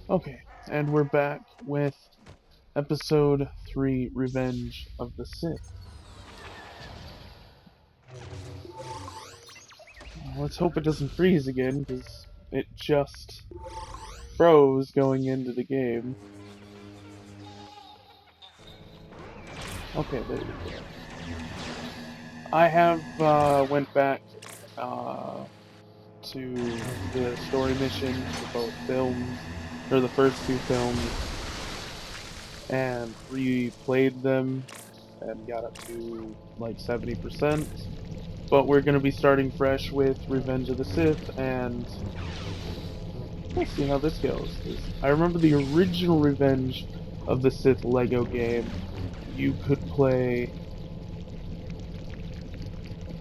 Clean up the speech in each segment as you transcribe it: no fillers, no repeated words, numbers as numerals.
Okay, and we're back with episode 3, Revenge of the Sith. Let's hope it doesn't freeze again, because it just froze going into the game. Okay, there we go. I have went back to the story missions for both films, or the first two films, and replayed them and got up to like 70%. But we're going to be starting fresh with Revenge of the Sith, and we'll see how this goes. 'Cause I remember the original Revenge of the Sith Lego game. You could play,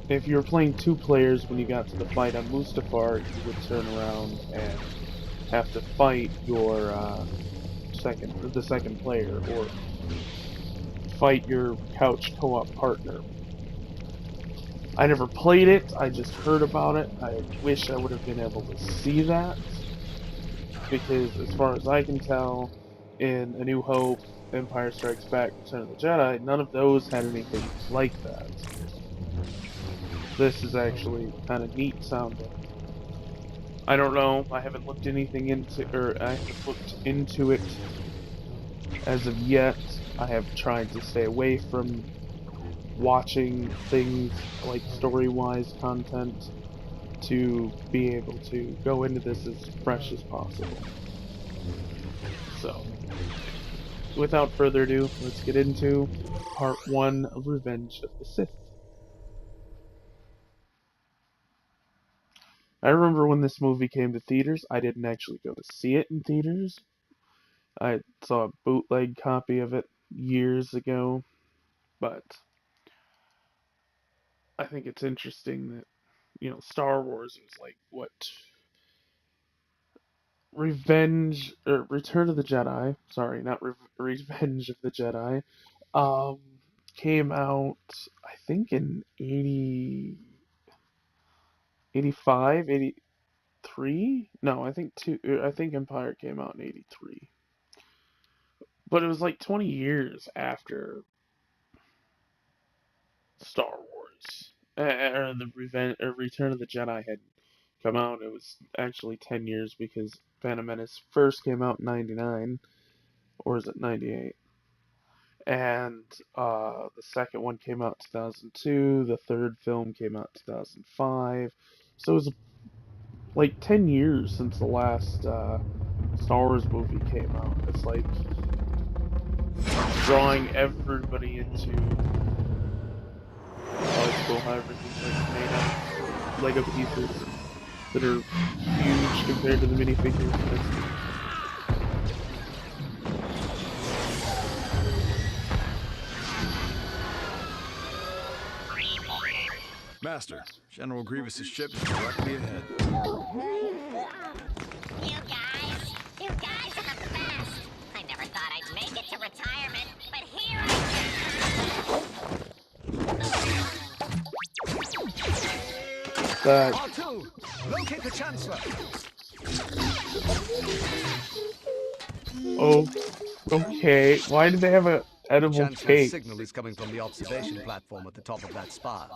if you were playing two players when you got to the fight on Mustafar, you would turn around and have to fight your the second player, or fight your couch co-op partner. I never played it, I just heard about it. I wish I would have been able to see that, because as far as I can tell, in A New Hope, Empire Strikes Back, Return of the Jedi, none of those had anything like that. This is actually kind of neat sounding. I don't know, I haven't looked anything into, or I haven't looked into it as of yet. I have tried to stay away from watching things like story-wise content to be able to go into this as fresh as possible. So, without further ado, let's get into part 1 of Revenge of the Sith. I remember when this movie came to theaters, I didn't actually go to see it in theaters. I saw a bootleg copy of it years ago, but I think it's interesting that, Star Wars was like, what, Return of the Jedi, sorry, not Revenge of the Jedi, um, came out, I think in 85, 83? No, I think Empire came out in 83. But it was like 20 years after Star Wars. The Return of the Jedi had come out. It was actually 10 years because Phantom Menace first came out in 99, or is it 98? And the second one came out 2002, the third film came out 2005. So it was like 10 years since the last Star Wars movie came out. It's like drawing everybody into cool how everything's like made out of Lego pieces that are huge compared to the minifigures. Master, General Grievous's ship is directly ahead. You guys are the best. I never thought I'd make it to retirement, but here That R2, locate the Chancellor. oh, okay. Why do they have a edible Chancellor's cake? signal is coming from the observation platform at the top of that spire.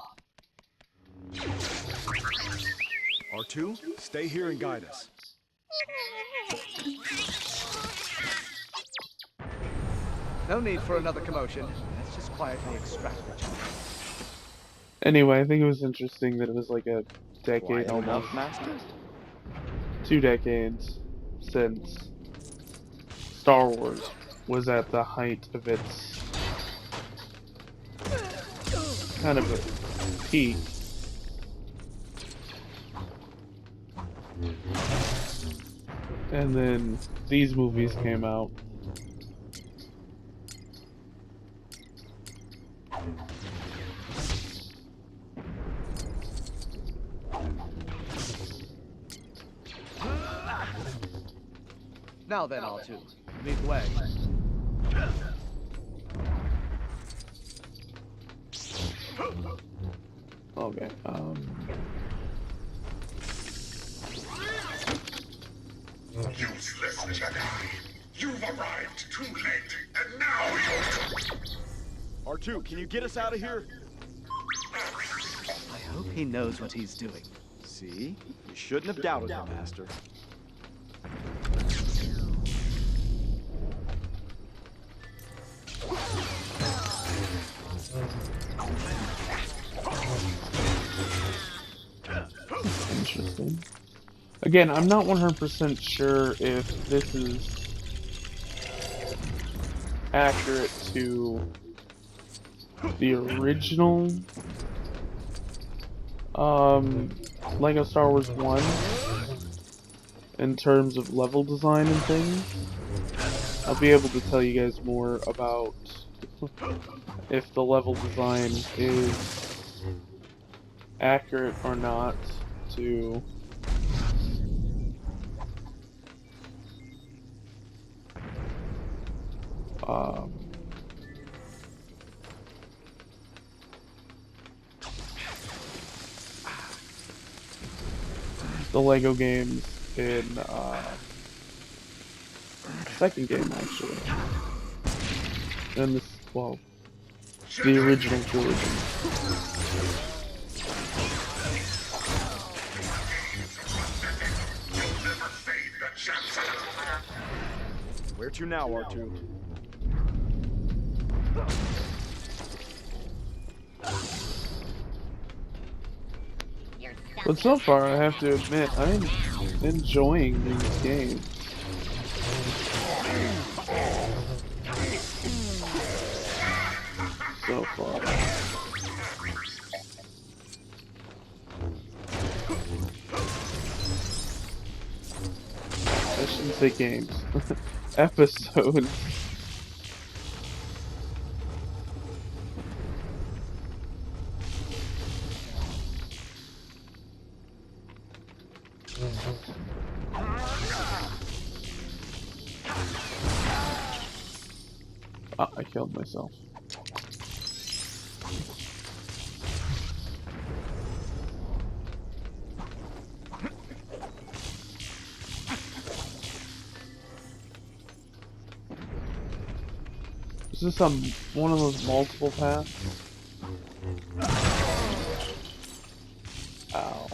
R2, stay here and guide us. No need for another commotion. Let's just quietly extract the Chancellor. Anyway, I think it was interesting that it was like a decade Quiet almost. enough, Master? 2 decades since Star Wars was at the height of its kind of a peak. And then these movies came out. Now then, R2, lead the way. Okay, Useless Jedi. You've arrived too late, and now you're... R2, can you get us out of here? I hope he knows what he's doing. See? You shouldn't have doubted the master. Interesting. Again, I'm not 100% sure if this is accurate to the original Lego Star Wars 1 in terms of level design and things. I'll be able to tell you guys more about if the level design is accurate or not to the Lego games in second game actually. And this, well, the original trilogy. Where to now, R2? But so far, I have to admit, I'm enjoying these games. So far. I shouldn't say games. Episodes. Ah, I killed myself. Is this one of those multiple paths? Ow.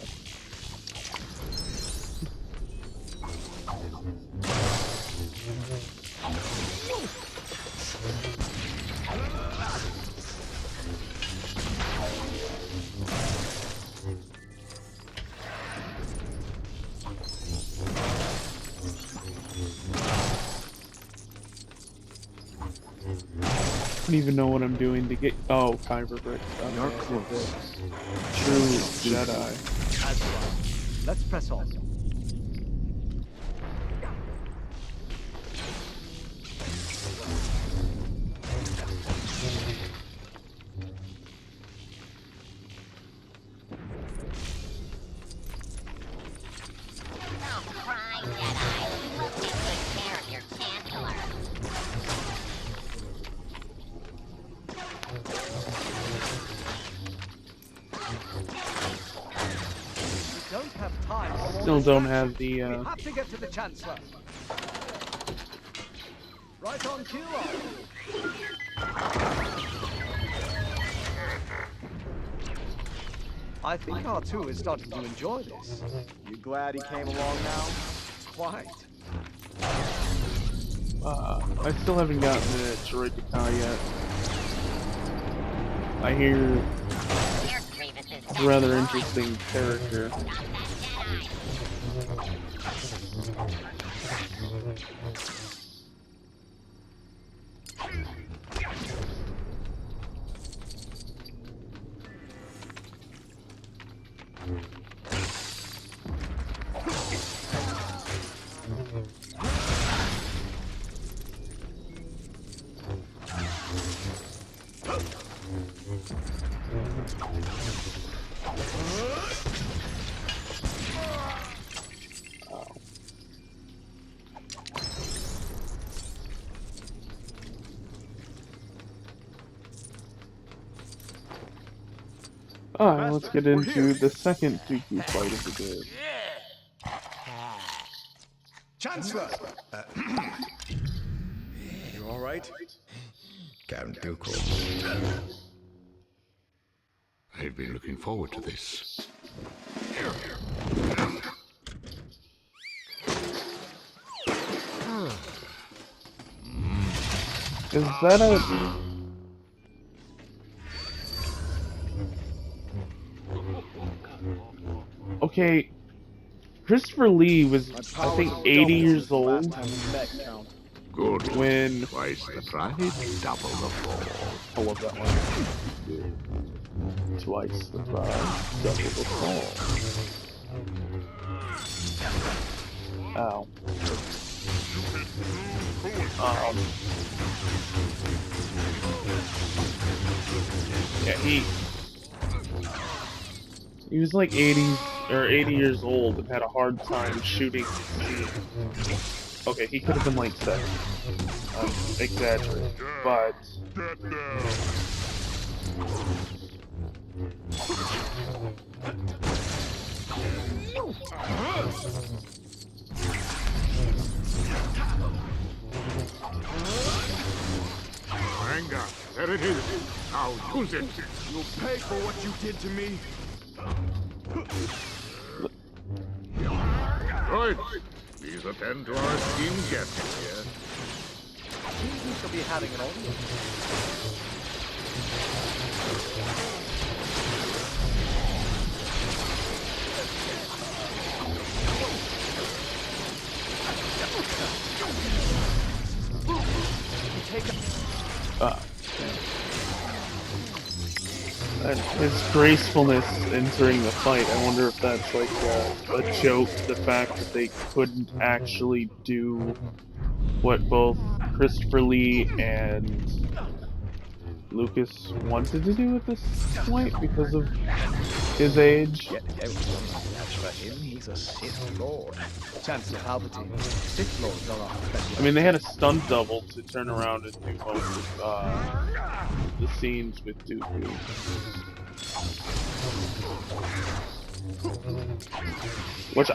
I don't even know what I'm doing to get. Oh, Kyber bricks. You're close. True Jedi. That's right. Let's press on. Don't cry, Jedi. We'll take good care of your Chancellor. We don't have time for more Still don't distractions. have the, We have to get to the Chancellor. Right on cue, I think R2 is starting to enjoy this. You glad he came along now? Quite. I still haven't gotten the droid to Kai yet. I hear There's Grievous's a rather interesting character. Stop that Jedi. Alright, let's get into the second Dooku fight of the day. Chancellor! You all right? Count Dooku. I've been looking forward to this. Is that a... Okay, Christopher Lee was, I think, 80 years old Good. when... Twice the pride, double the fall. I love that one. Twice the pride, double the fall. Ow. Yeah, he was like 80 years old and had a hard time shooting scenes. Okay, he could have been like 7. I'm exaggerating, but Anger, there it is. Now use it. You'll pay for what you did to me. Right. Please attend to our esteemed guests here. We shall be having an audience. and his gracefulness entering the fight, I wonder if that's like a joke, the fact that they couldn't actually do what both Christopher Lee and Lucas wanted to do at this point because of his age. Yet as for him, he's a Sith Lord. Chancellor Palpatine, Sith Lords are our special. I mean, they had a stunt double to turn around and do most of the scenes with Dooku. Which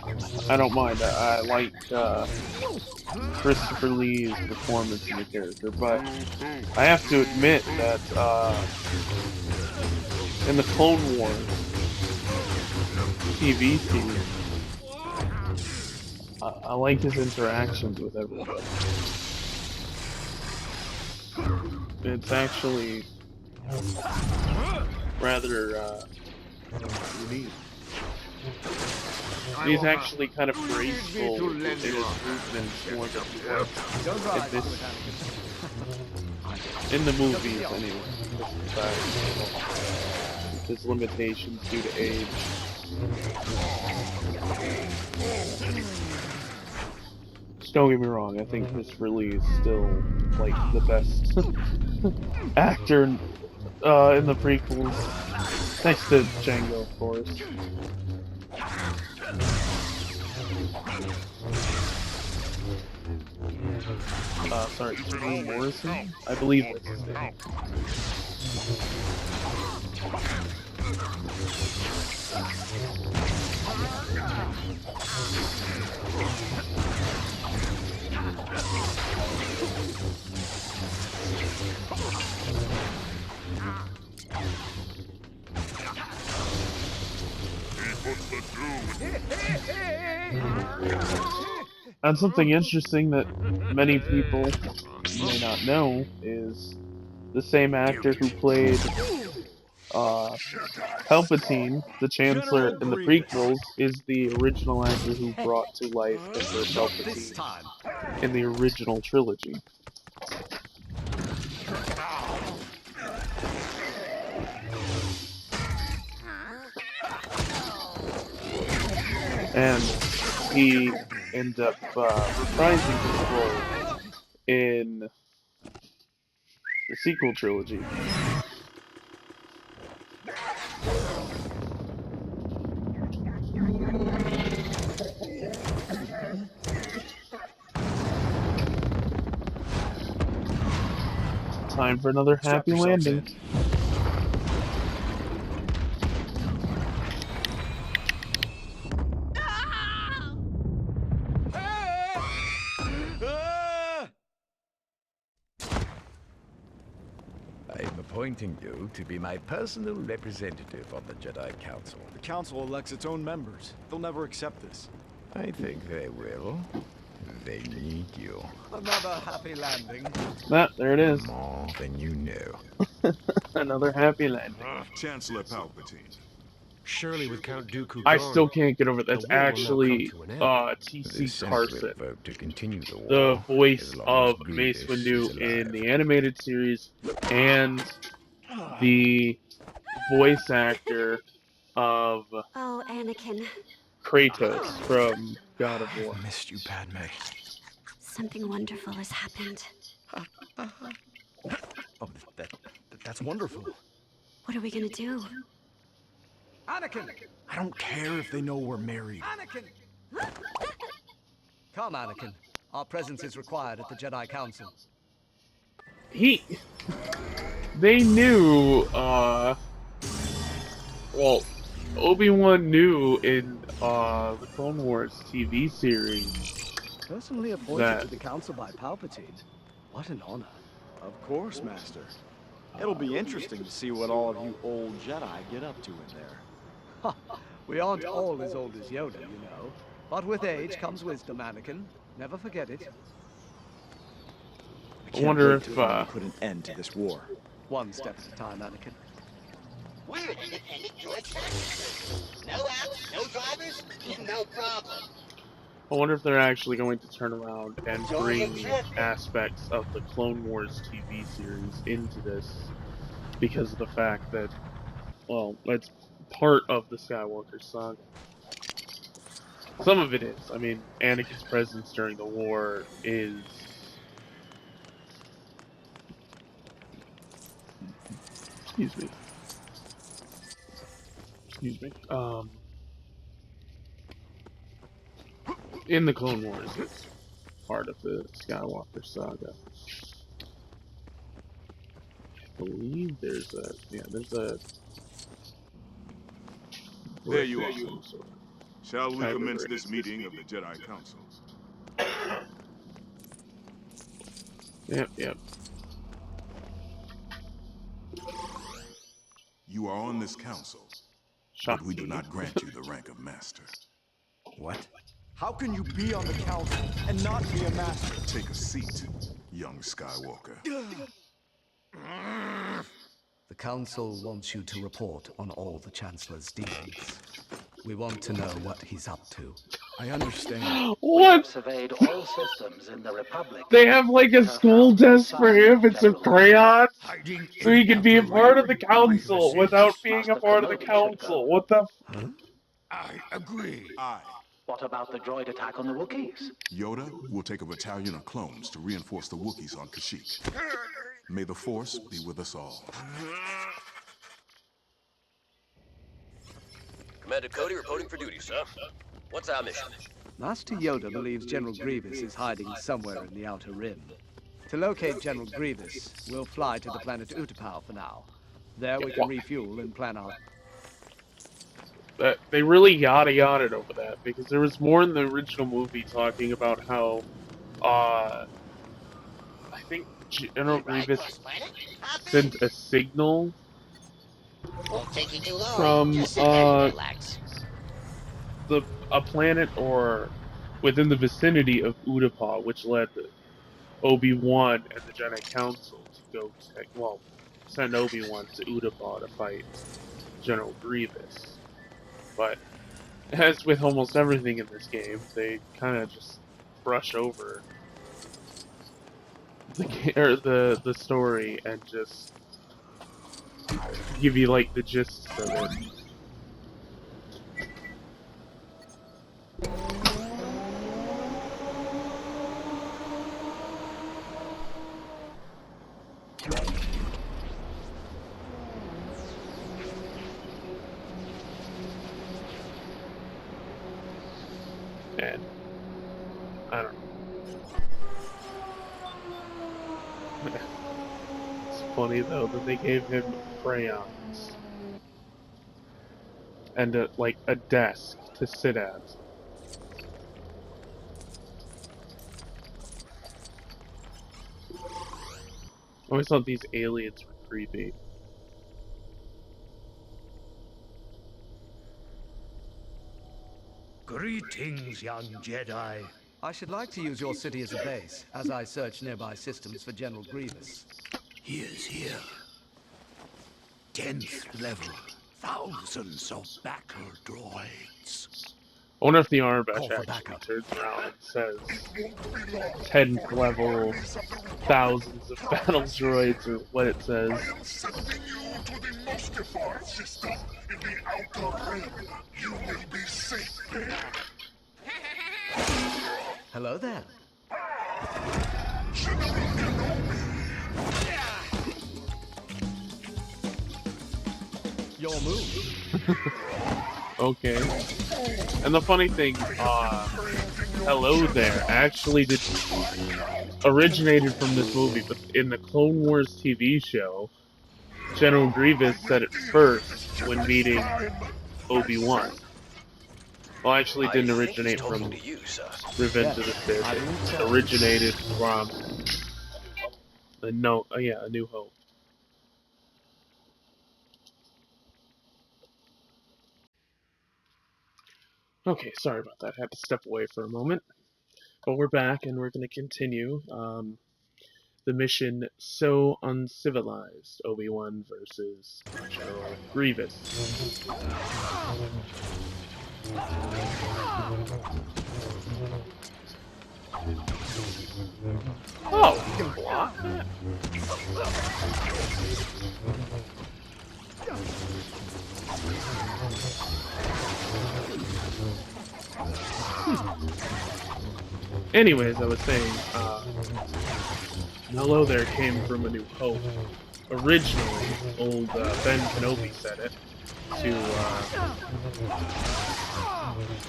I don't mind. I like Christopher Lee's performance in the character, but I have to admit that in the Clone Wars TV series, I like his interactions with everybody. It's actually rather unique. He's actually kind of graceful in his movements more than he was in this, in the movies anyway. His limitations due to age. Just don't get me wrong, I think Christopher Lee is still like the best actor in the prequels. Next to Django, of course. Sorry, Morrison? I believe that's his name. And something interesting that many people may not know is the same actor who played Palpatine, the Chancellor in the prequels, is the original actor who brought to life Emperor Palpatine in the original trilogy. And he ended up reprising his role in the sequel trilogy. Time for another happy landing. appointing you to be my personal representative on the Jedi Council. The Council elects its own members. They'll never accept this. I think they will. They need you Another happy landing. There it is. more than you know. Another happy landing. Chancellor Palpatine. Surely with Count Dooku I gone, still can't get over that's the war will now actually come to an end. The T.C. Senate Carson, will vote to continue the war. the voice as long of as Mace Grievous Windu is in alive. the animated series, and the voice actor of Oh, Anakin. Kratos from God of War. I've missed you, Padme. Something wonderful has happened. Oh, that's wonderful. What are we gonna do? Anakin! I don't care if they know we're married. Anakin! Come, Anakin. Our presence is required at the Jedi Council. They knew, well, Obi-Wan knew in, the Clone Wars TV series Personally appointed that to the council by Palpatine. What an honor. Of course, Master. It'll be interesting to see what all of you old Jedi get up to in there. We aren't all as old as Yoda, you know. But with age comes wisdom, Anakin. Never forget it. I can't wonder wait if, to finally put an end to this war. One step at a time, Anakin. We're an independent droid factory. No apps, no drivers, no problem. I wonder if they're actually going to turn around and bring aspects of the Clone Wars TV series into this because of the fact that, well, it's part of the Skywalker saga. Some of it is. I mean, Anakin's presence during the war is... Excuse me. In the Clone Wars, it's part of the Skywalker saga. I believe there's a... There you are. some sort of Shall we type of commence race. this meeting of the Jedi Council? Yep. You are on this council, Shock but we do me. not grant you the rank of master. What? How can you be on the Council and not be a master? Take a seat, young Skywalker. The Council wants you to report on all the Chancellor's dealings. We want to know what he's up to. I understand. What? Surveyed all systems in the Republic. They have like a school desk for him and some crayons, Hiding so he can be a part of the council without being a part of the council. What the? I agree. What about the droid attack on the Wookiees? Yoda will take a battalion of clones to reinforce the Wookiees on Kashyyyk. May the Force be with us all. Commander Cody reporting for duty, sir. What's our mission? Master Yoda believes General Grievous is hiding somewhere in the Outer Rim. To locate General Grievous, we'll fly to the planet Utapau for now. There we can refuel and plan our... They really yada-yada'd over that, because there was more in the original movie talking about how, I think General Grievous sent a signal Won't take you too long. from, Just sit back and relax. a planet or within the vicinity of Utapau, which led Obi-Wan and the Jedi Council to go send Obi-Wan to Utapau to fight General Grievous. But as with almost everything in this game, they kind of just brush over the story and just give you like the gist of it. And I don't know. It's funny though that they gave him crayons and like a desk to sit at. I always thought these aliens were creepy. Greetings, young Jedi. I should like to use your city as a base, as I search nearby systems for General Grievous. He is here. 10th level. Thousands of backer droids. I wonder if the Arbash Call for actually backup. turns around and says 10th level, thousands of battle droids, or what it says. I am sending you to the Mustafar system in the Outer Rim. You will be safe there. Hello there. Your move. Okay. And the funny thing, hello there actually originated from this movie, but in the Clone Wars TV show, General Grievous said it first when meeting Obi-Wan. Well, actually, it didn't originate from Revenge of the Sith. It originated from A New Hope. Okay, sorry about that. I had to step away for a moment. But we're back, and we're going to continue the mission So Uncivilized, Obi-Wan versus General Grievous. Oh, you can block that? Anyways, I was saying, hello there came from A New Hope. Originally, old Ben Kenobi said it to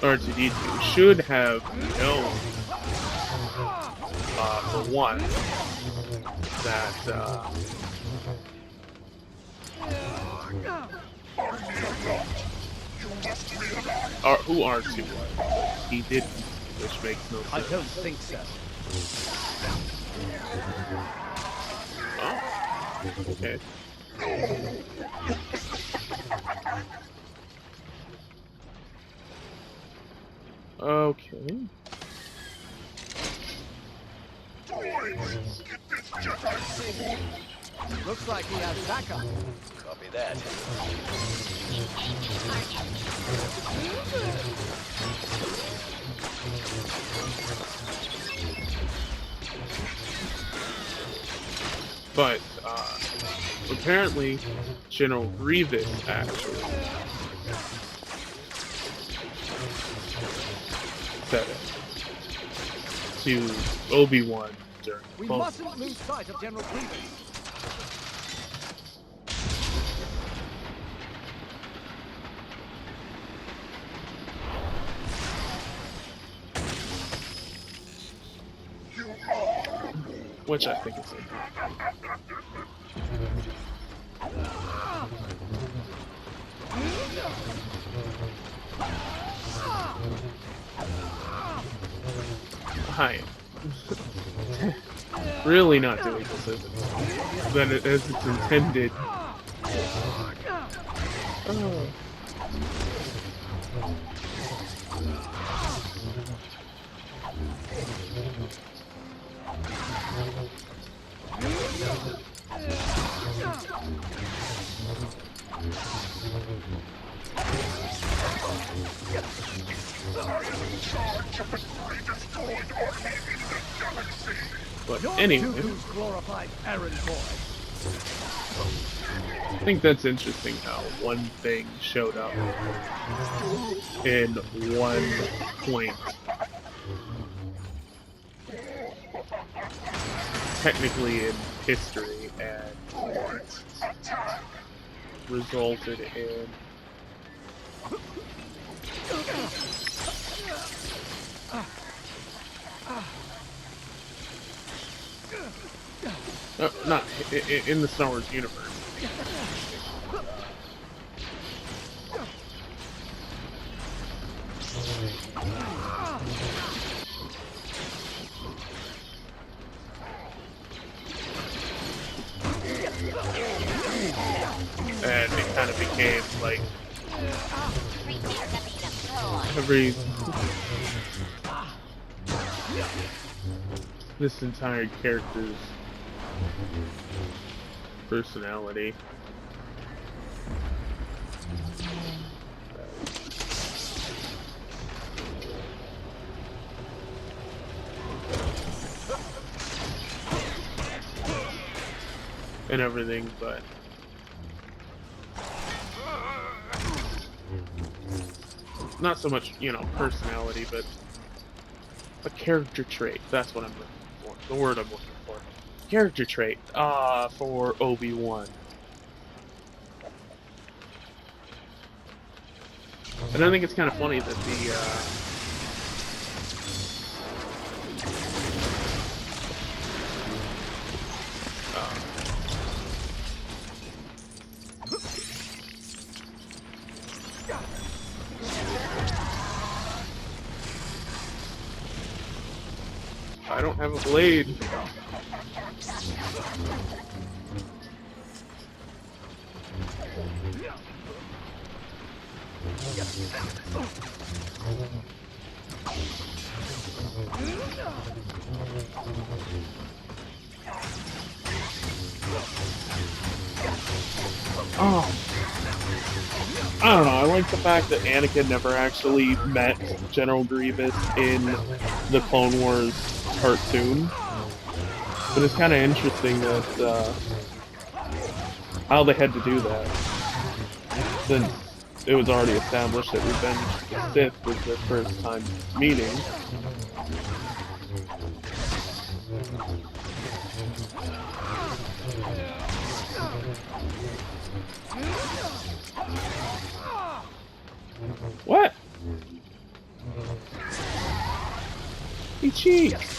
R2-D2. Should have known, for one, that who R2 was. He didn't, which makes no sense. I don't think so. Oh, okay. Okay. Looks like he has backup. Copy that. But, apparently, General Grievous actually said it to Obi-Wan during the We close. mustn't lose sight of General Grievous. Which I think is okay. Hi. Really not doing this as it's intended. Oh. But anyway, I think that's interesting how one thing showed up in one point. Technically in history, and resulted in not in the Star Wars universe. became like every this entire character's personality. And everything, but not so much, you know, personality, but a character trait. That's what I'm looking for. The word I'm looking for. Character trait. For Obi-Wan. And I think it's kind of funny that the I don't have a blade. Oh. I don't know, I like the fact that Anakin never actually met General Grievous in the Clone Wars cartoon. But it's kind of interesting that, how they had to do that. Since it was already established that Revenge of the Sith was their first time meeting. What? He cheats!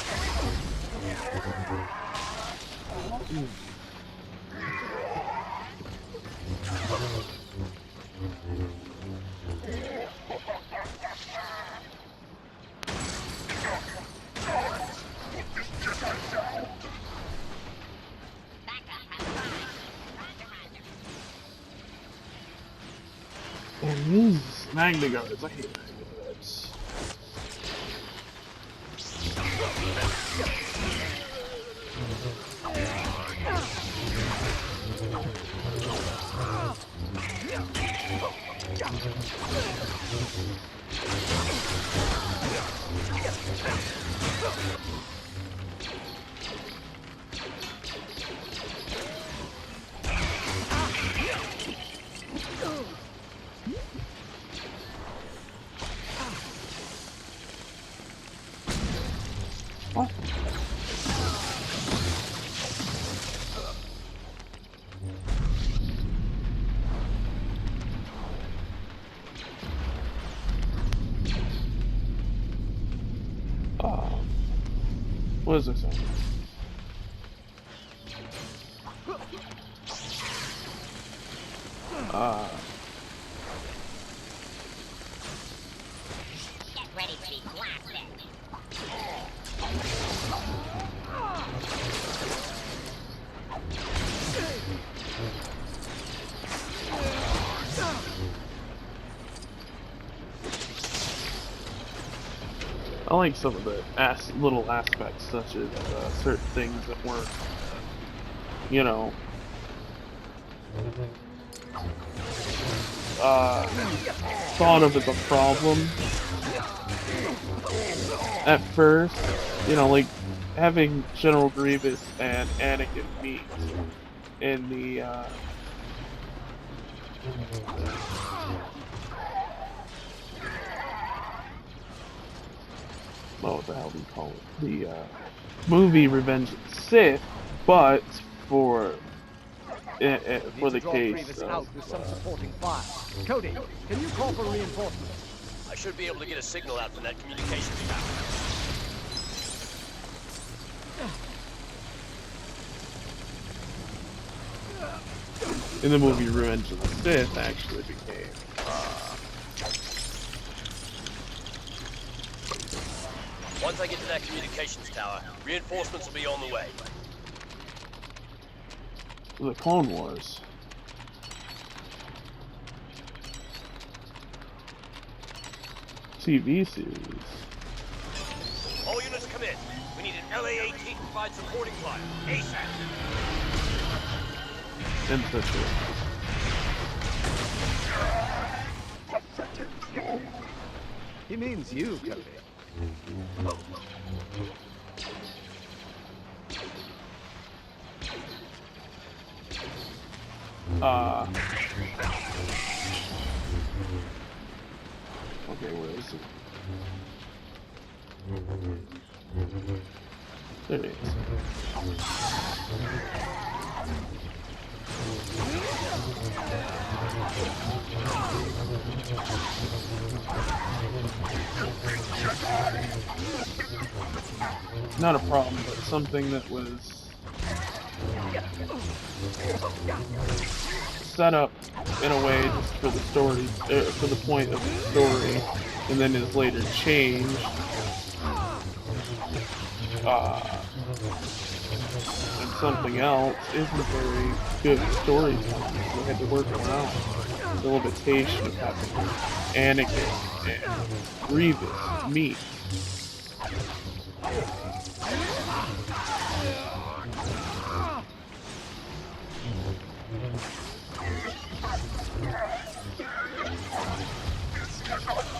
And these Magna Guards, I hate Magna Guards. What? What is this? Get ready to be blasted. I like some of the little aspects, such as certain things that weren't, you know, thought of as a problem at first. You know, like having General Grievous and Anakin meet in the what the hell do you call it? The movie Revenge of the Sith, but for the case out with some supporting fire. Cody, can you call for reinforcements? I should be able to get a signal out from that communications tower. in the movie Revenge of the Sith actually became Once I get to that communications tower, reinforcements will be on the way. the Clone Wars. TV series. All units come in. We need an LA-18 to provide supporting fire. ASAP. Infantry. He means you, Cody. Okay, where is it? There it is. Not a problem, but something that was set up in a way just for the story, for the point of the story, and then is later changed. And something else isn't very good storytelling, so they had to work around the limitation of having Anakin and Grievous meet.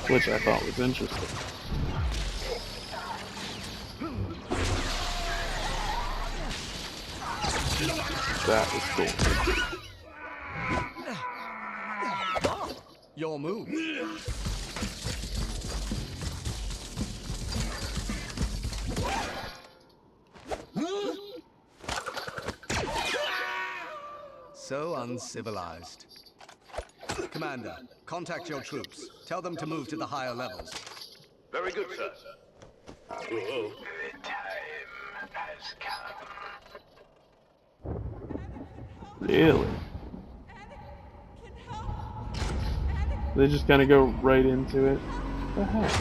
Which I thought was interesting. That was cool. Your move. So uncivilized. Commander, contact your troops. Tell them to move to the higher levels. Very good, sir. The time has come. Really? They just kind of go right into it. What the heck?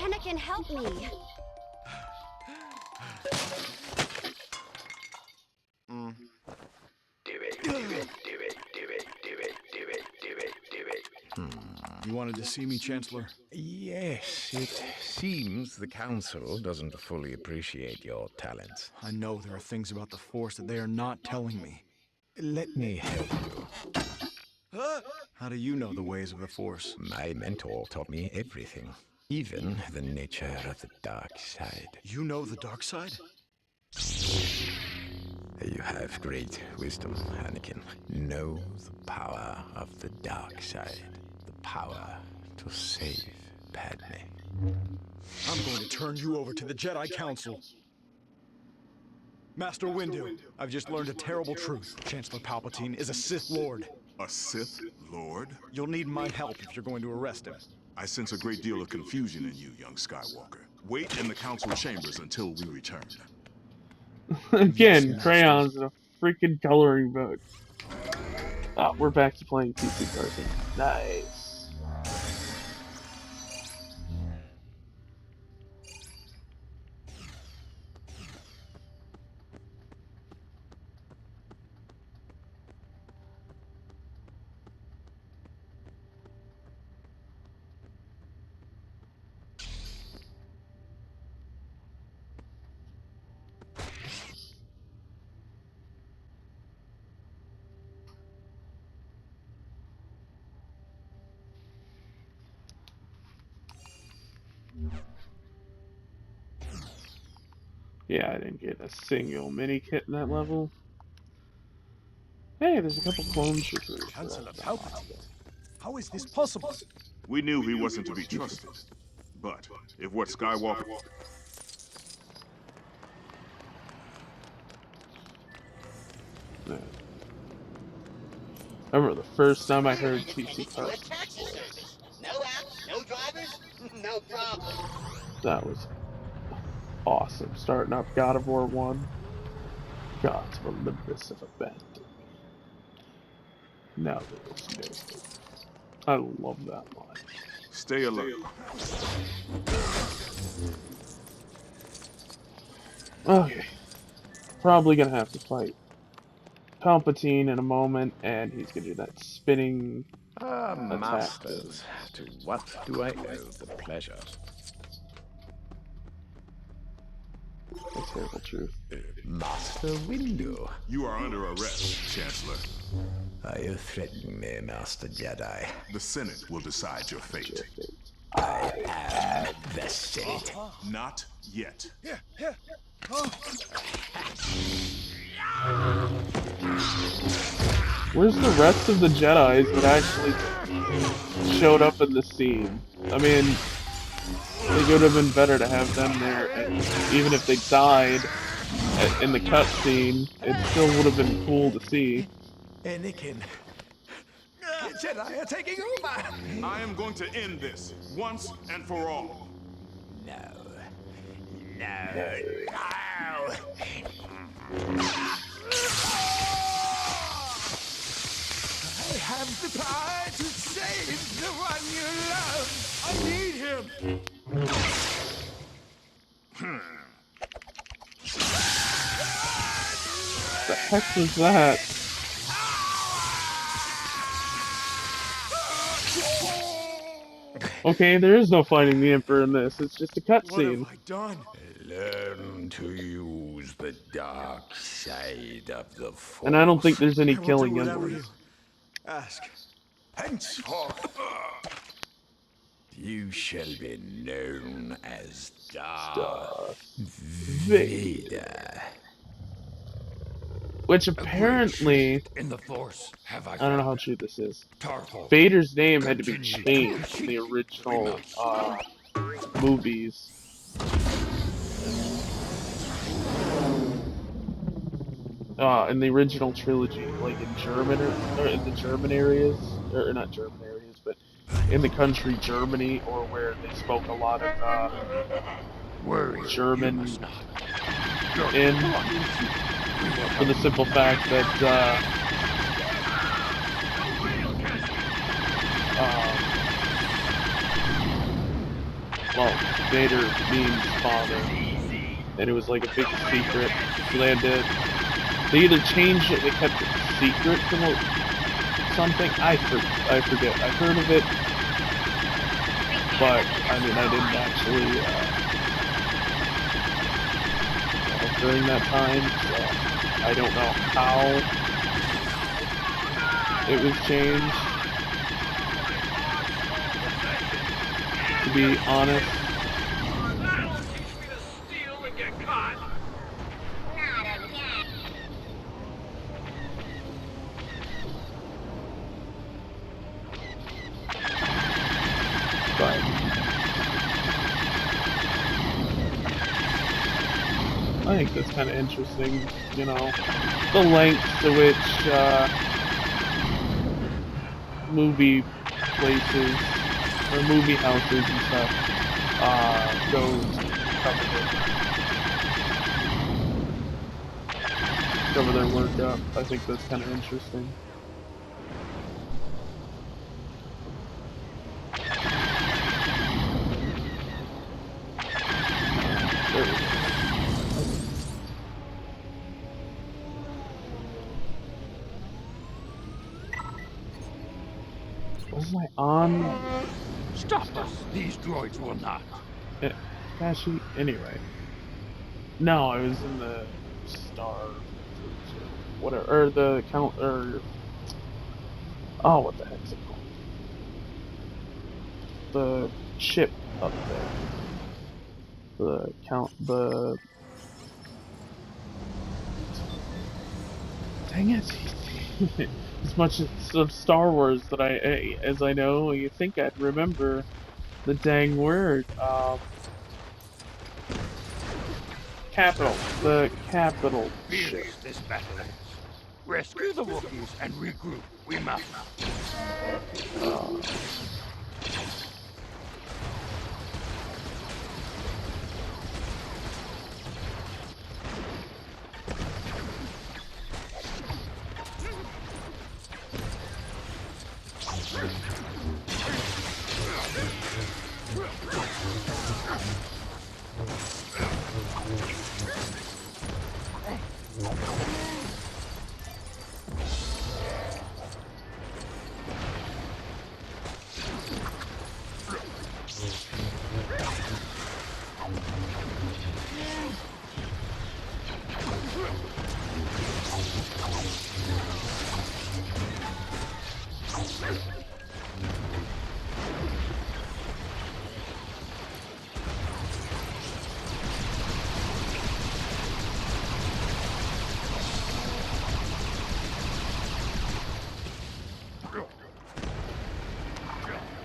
Anakin, help me! You wanted to see me, Chancellor? Yes, it seems the Council doesn't fully appreciate your talents. I know there are things about the Force that they are not telling me. Let me help you. How do you know the ways of the Force? My mentor taught me everything, even the nature of the dark side. You know the dark side? You have great wisdom, Anakin. Know the power of the dark side. The power to save Padme. I'm going to turn you over to the Jedi Council. Master Windu, I've just learned a terrible truth. Chancellor Palpatine is a Sith Lord. A Sith Lord? You'll need my help if you're going to arrest him. I sense a great deal of confusion in you, young Skywalker. Wait in the council chambers until we return. Again, crayons and a freaking coloring book. Oh, we're back to playing PC Carson. Nice. Yeah, I didn't get a single mini kit in that level. Hey, there's a couple clone troopers. Chancellor Palpatine? How is this possible? We knew he wasn't to be trusted. But if what Skywalker... Yeah. I remember the first time I heard PC Carson. No apps, no drivers, no problem. That was awesome. Starting up God of War 1. Gods of Olympus have abandoned me. Now there is no hope. I love that line. Stay alert. Okay. Probably gonna have to fight Palpatine in a moment, and he's gonna do that spinning attack. Masters, to what do I owe the pleasure? The terrible truth. Master Windu. You are under arrest, Chancellor. Are you threatening me, Master Jedi? The Senate will decide your fate. I am the Senate. Not yet. Where's the rest of the Jedis that actually showed up in the scene? I mean, it would have been better to have them there, and even if they died in the cutscene, it still would have been cool to see. Anakin, the Jedi are taking over. I am going to end this once and for all. No. No. I have the power to save the one you love. I need him. The heck was that? Okay, there is no fighting the Emperor in this. It's just a cutscene. What have I done? Learn to use the dark side of the Force. And I don't think there's any I will killing do him. whatever you ask. Henceforth, you shall be known as Darth Vader. Which apparently, In the Force, have I don't know how true this is. Tarful. Vader's name had to be changed in the original movies. In the original trilogy, like in German or in the German areas, or not German areas, but in the country Germany, or where they spoke a lot of German for the simple fact that well, Vader means father, and it was like a big secret, so they had to, they either changed it, they kept it secret from something, I forget, I've heard of it, but, I mean, I didn't actually, during that time, so I don't know how it was changed, to be honest. But I think that's kind of interesting, you know, the lengths to which movie places or movie houses and stuff go cover their work up. I think that's kind of interesting. There we go. Was I on? Stop us! These droids will not. Actually, anyway. No, I was in the Star, whatever, or the count, or oh, what the heck's it called? The ship up there. The count, the. Dang it! As much of Star Wars that as I know, you think I'd remember the dang word. Capital. The capital ship. This battle ends. Rescue the Wookiees and regroup. We must.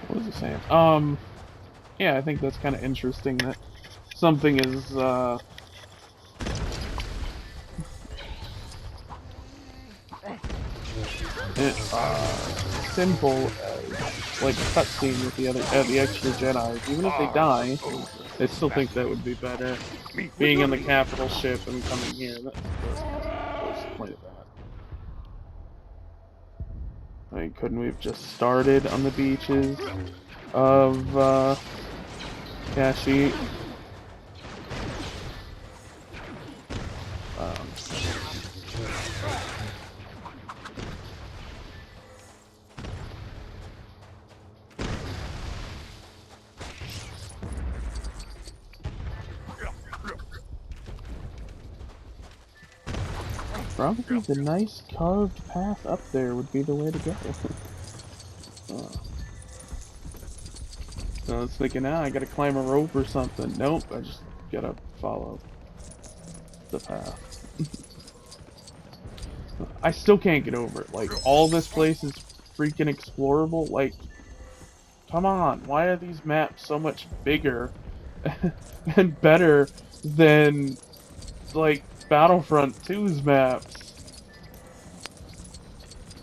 What was it saying? Yeah, I think that's kind of interesting that something is, simple as, like, a cutscene with the extra Jedi. Even if they die, I still think that would be better. Being in the capital ship and coming here, that's the point of that. I mean, couldn't we have just started on the beaches of, Kashyyyk? Probably the nice carved path up there would be the way to go. So I was thinking, I gotta climb a rope or something. Nope, I just gotta follow the path. I still can't get over it. Like, all this place is freaking explorable. Like, come on, why are these maps so much bigger and better than, like, Battlefront 2's maps?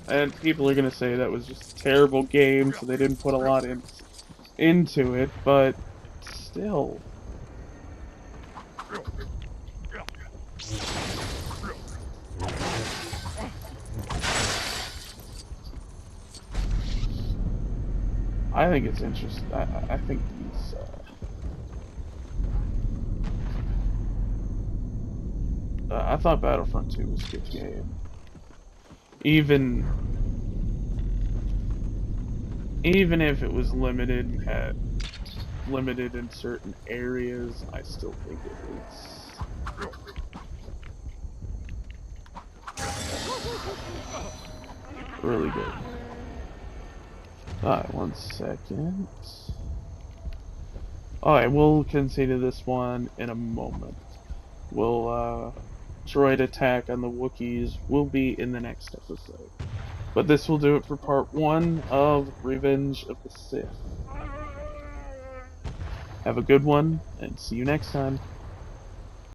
And people are gonna say that was just a terrible game, so they didn't put a lot into it, but still. I think it's interesting. I think these, I thought Battlefront 2 was a good game. Even if it was limited and had limited in certain areas, I still think it was really good. Alright, 1 second. Alright, we'll consider this one in a moment. We'll, droid attack on the Wookiees will be in the next episode. But this will do it for part 1 of Revenge of the Sith. Have a good one, and see you next time.